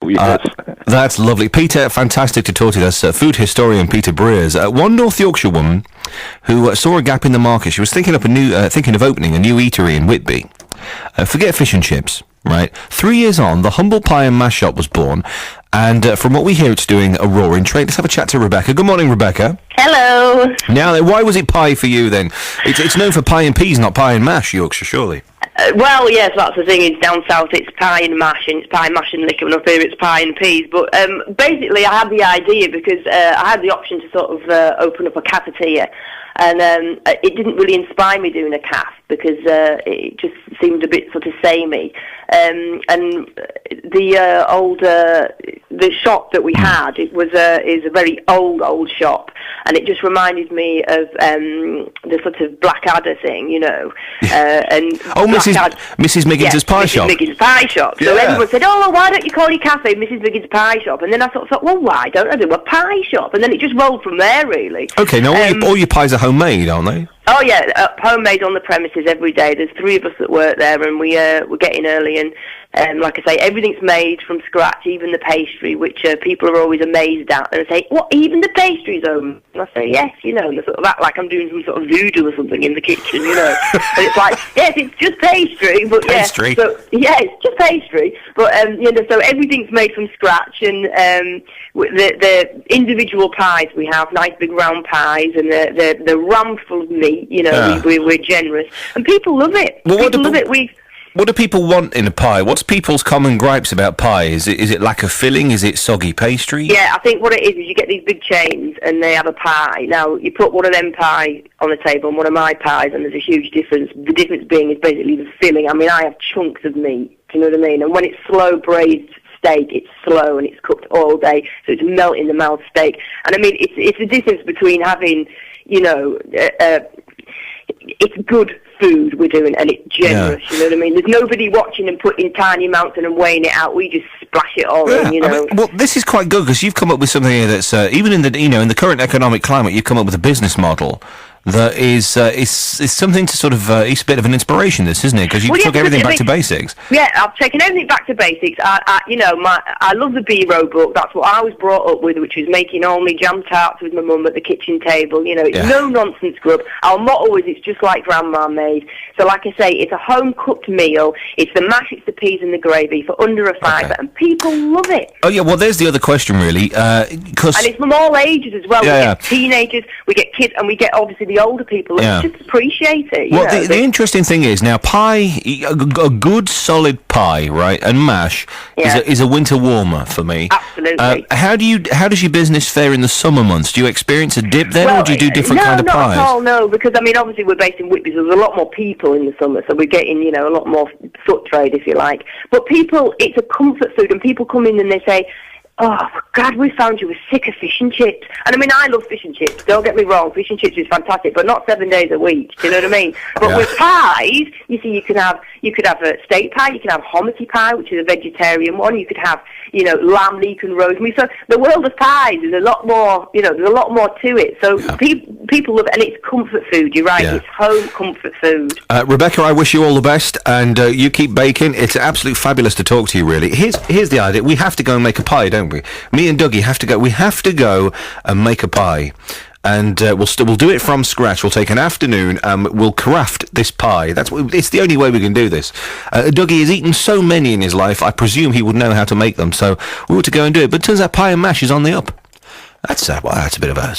Yes. That's lovely. Peter, fantastic to talk to you. That's food historian Peter Breers. One North Yorkshire woman who saw a gap in the market. She was thinking of opening a new eatery in Whitby. Forget fish and chips, right? 3 years on, the Humble Pie and Mash shop was born, and from what we hear, it's doing a roaring trade. Let's have a chat to Rebecca. Good morning, Rebecca. Hello. Now, why was it pie for you then? It's known for pie and peas, not pie and mash, Yorkshire, surely. Well, yes, that's the thing. It's down south, it's pie and mash, and it's pie, mash and liquor, and up here it's pie and peas. But basically, I had the idea because I had the option to sort of open up a cafeteria, and it didn't really inspire me doing a cafe because it just seemed a bit sort of samey. And the shop that we had, is a very old shop, and it just reminded me of the sort of Blackadder thing, you know. And Mrs. Miggins's pie shop. Mrs. Miggins's pie shop. So everyone said, "Oh, well, why don't you call your cafe Mrs. Miggins's pie shop?" And then I thought, well, why don't I do a pie shop? And then it just rolled from there, really. Okay, now all your pies are homemade, aren't they? Oh yeah, homemade on the premises every day. There's 3 of us that work there, and we're getting early. And like I say, everything's made from scratch, even the pastry, which people are always amazed at. And I say, "What? Even the pastry's home?" And I say, "Yes, you know." And they sort of act like I'm doing some sort of voodoo or something in the kitchen, you know. And it's like, yes, it's just pastry, but pastry. Yeah, so, yeah, it's just pastry, but you know, so everything's made from scratch, and the individual pies we have, nice big round pies, and they're rammed full of meat. You know, we're generous, and people love it. Well, people love it. What do people want in a pie? What's people's common gripes about pie? Is it lack of filling? Is it soggy pastry? Yeah, I think what it is you get these big chains and they have a pie. Now, you put one of them pie on the table and one of my pies, and there's a huge difference. The difference being is basically the filling. I mean, I have chunks of meat, do you know what I mean? And when it's slow braised steak, it's slow and it's cooked all day, so it's melt in the mouth steak. And I mean, it's the difference between having, you know, it's good food we're doing, and it's generous, you know what I mean? There's nobody watching and putting tiny amounts and weighing it out. We just splash it all in, you know. I mean, well, this is quite good because you've come up with something here that's even in the current economic climate, you've come up with a business model that is something to sort of it's a bit of an inspiration, this, isn't it? Because you took everything back to basics. Yeah, I've taken everything back to basics. I love the B-Row book. That's what I was brought up with, which was making only jam tarts with my mum at the kitchen table. You know, it's no nonsense grub. Our motto is it's just like Grandma made. So, like I say, it's a home cooked meal. It's the mash, it's the peas and the gravy for under a fiver, and people love it. Oh yeah, well, there's the other question, really, and it's from all ages as well. We get teenagers, we get kids, and we get obviously the older people just appreciate it. Well, the interesting thing is now pie, a good solid pie, right, and mash is a winter warmer for me. Absolutely. How does your business fare in the summer months? Do you experience a dip then, or do you do different kind of pies? No, not at all. No, because I mean, obviously we're based in Whitby, so there's a lot more people in the summer, so we're getting a lot more foot trade, if you like. But people, it's a comfort food, and people come in and they say, "Oh, God, we found you were sick of fish and chips." And I mean, I love fish and chips. Don't get me wrong, fish and chips is fantastic, but not 7 days a week. Do you know what I mean? But with pies, you see, you could have a steak pie, you can have hominy pie, which is a vegetarian one. You could have, lamb, leek, and rosemary. So the world of pies is a lot more. There's a lot more to it. So people love it, and it's comfort food. You're right. It's home comfort food. Rebecca, I wish you all the best, and you keep baking. It's absolutely fabulous to talk to you. Really, here's the idea: we have to go and make a pie, don't we? Me and Dougie have to go. We have to go and make a pie, and we'll do it from scratch. We'll take an afternoon. We'll craft this pie. It's the only way we can do this. Dougie has eaten so many in his life. I presume he would know how to make them. So we ought to go and do it. But it turns out pie and mash is on the up. That's a bit of a